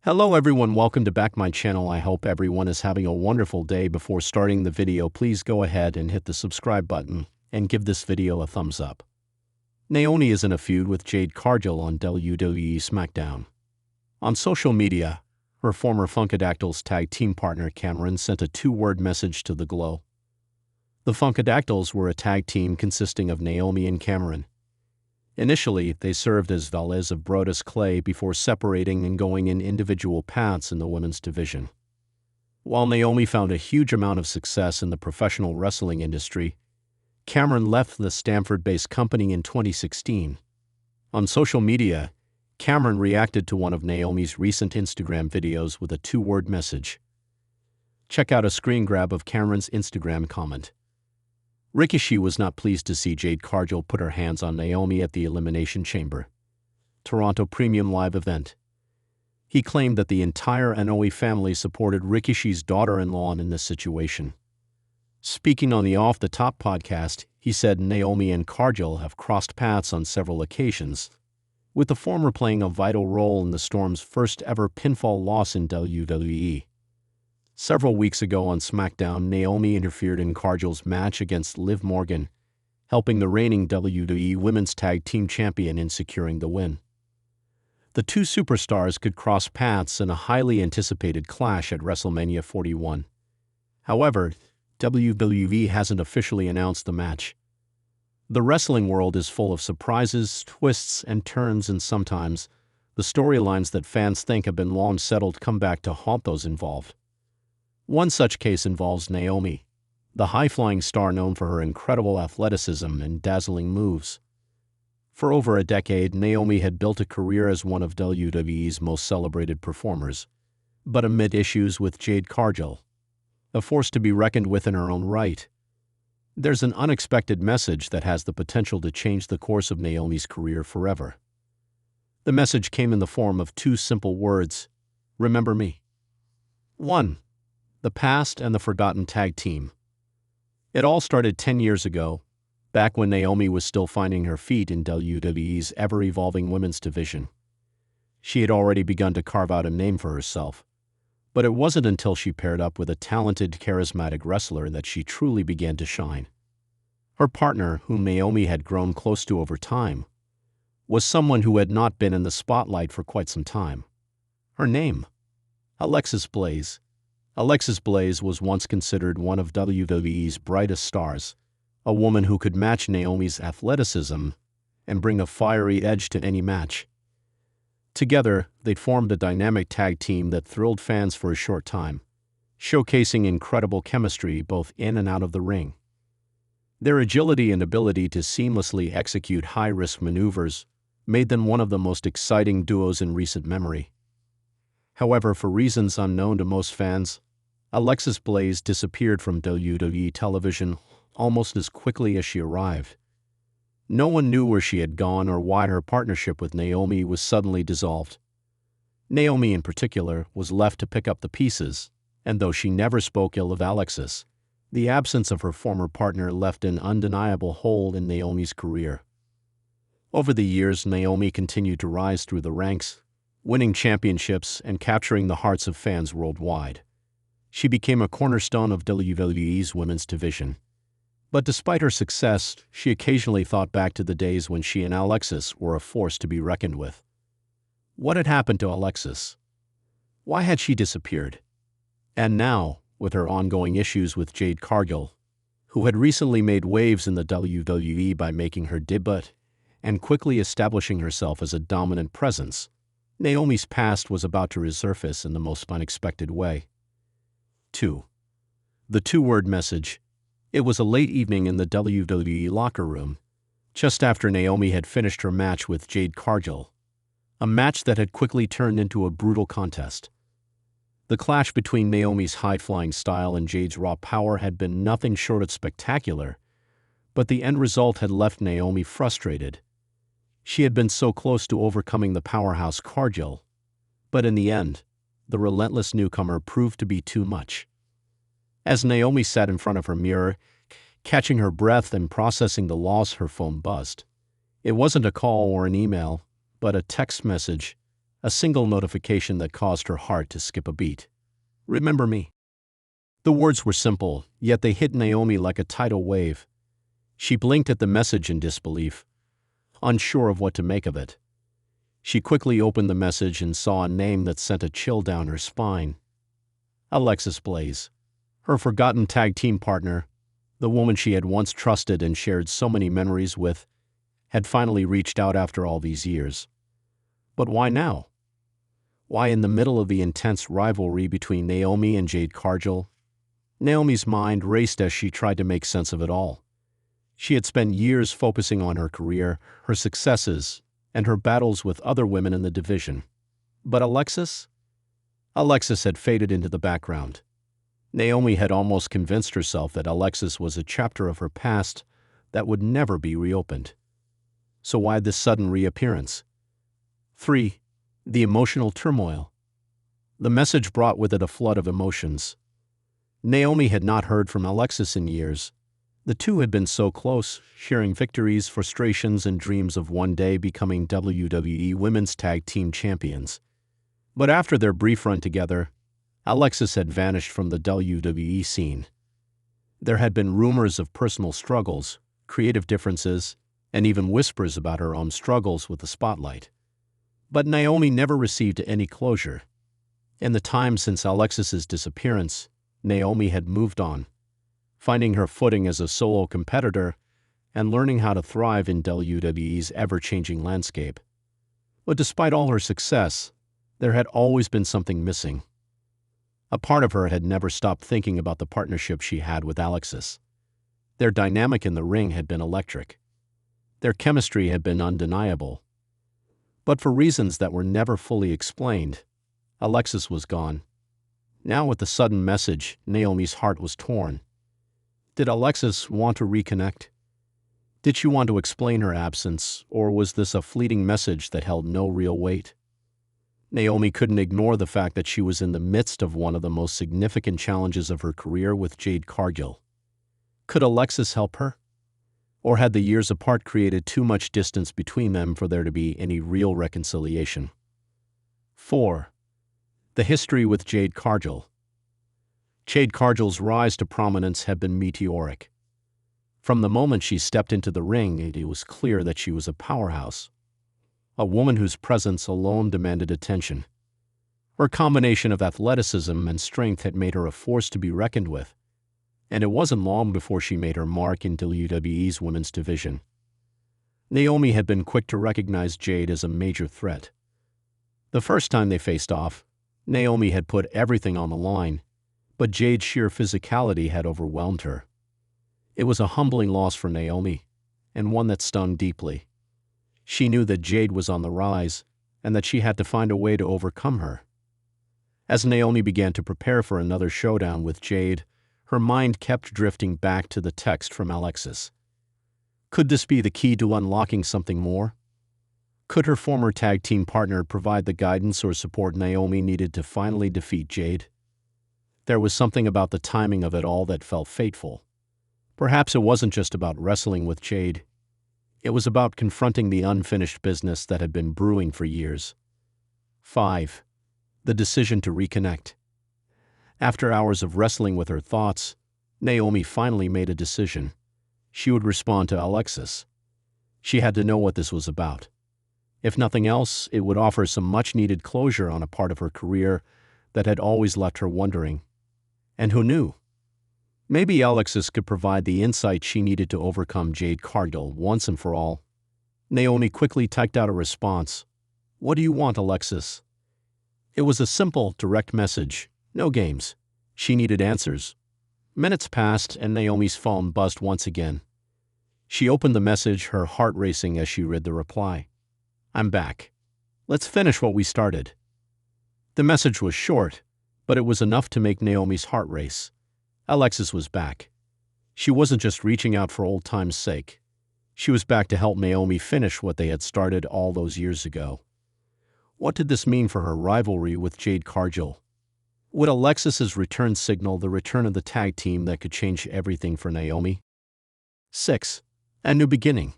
Hello everyone, welcome to back my channel. I hope everyone is having a wonderful day. Before starting the video, please go ahead and hit the subscribe button and give this video a thumbs up. Naomi is in a feud with Jade Cargill on WWE SmackDown. On social media, her former Funkadactyls tag team partner Cameron sent a two-word message to the Glow. The Funkadactyls were a tag team consisting of Naomi and Cameron. Initially, they served as valets of Brodus Clay before separating and going in individual paths in the women's division. While Naomi found a huge amount of success in the professional wrestling industry, Cameron left the Stamford-based company in 2016. On social media, Cameron reacted to one of Naomi's recent Instagram videos with a two-word message. Check out a screen grab of Cameron's Instagram comment. Rikishi was not pleased to see Jade Cargill put her hands on Naomi at the Elimination Chamber, Toronto Premium Live event. He claimed that the entire Naomi family supported Rikishi's daughter-in-law in this situation. Speaking on the Off the Top podcast, he said Naomi and Cargill have crossed paths on several occasions, with the former playing a vital role in the Storm's first-ever pinfall loss in WWE. Several weeks ago on SmackDown, Naomi interfered in Cargill's match against Liv Morgan, helping the reigning WWE Women's Tag Team Champion in securing the win. The two superstars could cross paths in a highly anticipated clash at WrestleMania 41. However, WWE hasn't officially announced the match. The wrestling world is full of surprises, twists, and turns, and sometimes the storylines that fans think have been long settled come back to haunt those involved. One such case involves Naomi, the high-flying star known for her incredible athleticism and dazzling moves. For over a decade, Naomi had built a career as one of WWE's most celebrated performers. But amid issues with Jade Cargill, a force to be reckoned with in her own right, there's an unexpected message that has the potential to change the course of Naomi's career forever. The message came in the form of two simple words: remember me. 1. The past and the forgotten tag team. It all started 10 years ago, back when Naomi was still finding her feet in WWE's ever-evolving women's division. She had already begun to carve out a name for herself, but it wasn't until she paired up with a talented, charismatic wrestler that she truly began to shine. Her partner, whom Naomi had grown close to over time, was someone who had not been in the spotlight for quite some time. Her name? Alexis Blaze. Alexis Blaze was once considered one of WWE's brightest stars, a woman who could match Naomi's athleticism and bring a fiery edge to any match. Together, they'd formed a dynamic tag team that thrilled fans for a short time, showcasing incredible chemistry both in and out of the ring. Their agility and ability to seamlessly execute high-risk maneuvers made them one of the most exciting duos in recent memory. However, for reasons unknown to most fans, Alexis Blaze disappeared from WWE television almost as quickly as she arrived. No one knew where she had gone or why her partnership with Naomi was suddenly dissolved. Naomi, in particular, was left to pick up the pieces, and though she never spoke ill of Alexis, the absence of her former partner left an undeniable hole in Naomi's career. Over the years, Naomi continued to rise through the ranks, winning championships and capturing the hearts of fans worldwide. She became a cornerstone of WWE's women's division. But despite her success, she occasionally thought back to the days when she and Alexis were a force to be reckoned with. What had happened to Alexis? Why had she disappeared? And now, with her ongoing issues with Jade Cargill, who had recently made waves in the WWE by making her debut and quickly establishing herself as a dominant presence, Naomi's past was about to resurface in the most unexpected way. 2. The two-word message. It was a late evening in the WWE locker room, just after Naomi had finished her match with Jade Cargill, a match that had quickly turned into a brutal contest. The clash between Naomi's high-flying style and Jade's raw power had been nothing short of spectacular, but the end result had left Naomi frustrated. She had been so close to overcoming the powerhouse Cargill, but in the end, the relentless newcomer proved to be too much. As Naomi sat in front of her mirror, catching her breath and processing the loss, her phone buzzed. It wasn't a call or an email, but a text message, a single notification that caused her heart to skip a beat. "Remember me?" The words were simple, yet they hit Naomi like a tidal wave. She blinked at the message in disbelief, unsure of what to make of it. She quickly opened the message and saw a name that sent a chill down her spine. Alexis Blaze, her forgotten tag team partner, the woman she had once trusted and shared so many memories with, had finally reached out after all these years. But why now? Why in the middle of the intense rivalry between Naomi and Jade Cargill? Naomi's mind raced as she tried to make sense of it all. She had spent years focusing on her career, her successes, and her battles with other women in the division. But Alexis? Alexis had faded into the background. Naomi had almost convinced herself that Alexis was a chapter of her past that would never be reopened. So why this sudden reappearance? 3. The emotional turmoil. The message brought with it a flood of emotions. Naomi had not heard from Alexis in years. The two had been so close, sharing victories, frustrations, and dreams of one day becoming WWE Women's Tag Team Champions. But after their brief run together, Alexis had vanished from the WWE scene. There had been rumors of personal struggles, creative differences, and even whispers about her own struggles with the spotlight. But Naomi never received any closure. In the time since Alexis's disappearance, Naomi had moved on, finding her footing as a solo competitor and learning how to thrive in WWE's ever-changing landscape. But despite all her success, there had always been something missing. A part of her had never stopped thinking about the partnership she had with Alexis. Their dynamic in the ring had been electric. Their chemistry had been undeniable. But for reasons that were never fully explained, Alexis was gone. Now with the sudden message, Naomi's heart was torn. Did Alexis want to reconnect? Did she want to explain her absence, or was this a fleeting message that held no real weight? Naomi couldn't ignore the fact that she was in the midst of one of the most significant challenges of her career with Jade Cargill. Could Alexis help her? Or had the years apart created too much distance between them for there to be any real reconciliation? 4. The history with Jade Cargill. Jade Cargill's rise to prominence had been meteoric. From the moment she stepped into the ring, it was clear that she was a powerhouse, a woman whose presence alone demanded attention. Her combination of athleticism and strength had made her a force to be reckoned with, and it wasn't long before she made her mark in WWE's women's division. Naomi had been quick to recognize Jade as a major threat. The first time they faced off, Naomi had put everything on the line, but Jade's sheer physicality had overwhelmed her. It was a humbling loss for Naomi, and one that stung deeply. She knew that Jade was on the rise, and that she had to find a way to overcome her. As Naomi began to prepare for another showdown with Jade, her mind kept drifting back to the text from Alexis. Could this be the key to unlocking something more? Could her former tag team partner provide the guidance or support Naomi needed to finally defeat Jade? There was something about the timing of it all that felt fateful. Perhaps it wasn't just about wrestling with Jade. It was about confronting the unfinished business that had been brewing for years. 5. The decision to reconnect. After hours of wrestling with her thoughts, Naomi finally made a decision. She would respond to Alexis. She had to know what this was about. If nothing else, it would offer some much-needed closure on a part of her career that had always left her wondering. And who knew? Maybe Alexis could provide the insight she needed to overcome Jade Cargill once and for all. Naomi quickly typed out a response. "What do you want, Alexis?" It was a simple, direct message. No games. She needed answers. Minutes passed, and Naomi's phone buzzed once again. She opened the message, her heart racing as she read the reply. "I'm back. Let's finish what we started." The message was short, but it was enough to make Naomi's heart race. Alexis was back. She wasn't just reaching out for old time's sake. She was back to help Naomi finish what they had started all those years ago. What did this mean for her rivalry with Jade Cargill? Would Alexis's return signal the return of the tag team that could change everything for Naomi? 6. A new beginning.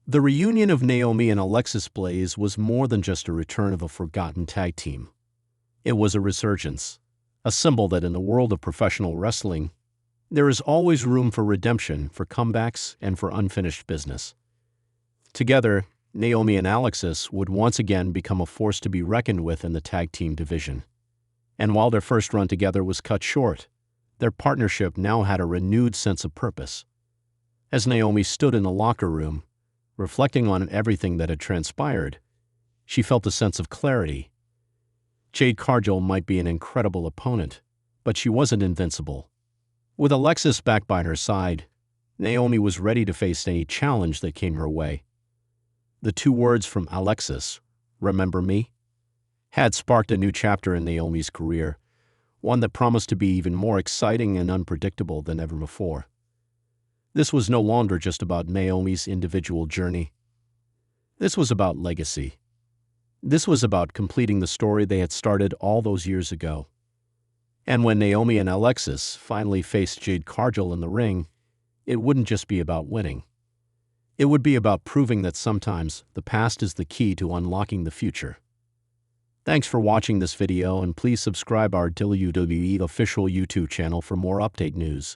The reunion of Naomi and Alexis Blaze was more than just a return of a forgotten tag team. It was a resurgence, a symbol that in the world of professional wrestling, there is always room for redemption, for comebacks, and for unfinished business. Together, Naomi and Alexis would once again become a force to be reckoned with in the tag team division. And while their first run together was cut short, their partnership now had a renewed sense of purpose. As Naomi stood in the locker room, reflecting on everything that had transpired, she felt a sense of clarity. Jade Cargill might be an incredible opponent, but she wasn't invincible. With Alexis back by her side, Naomi was ready to face any challenge that came her way. The two words from Alexis, "Remember me?" had sparked a new chapter in Naomi's career, one that promised to be even more exciting and unpredictable than ever before. This was no longer just about Naomi's individual journey. This was about legacy. This was about completing the story they had started all those years ago. And when Naomi and Alexis finally faced Jade Cargill in the ring, it wouldn't just be about winning. It would be about proving that sometimes the past is the key to unlocking the future. Thanks for watching this video, and please subscribe our WWE official YouTube channel for more update news.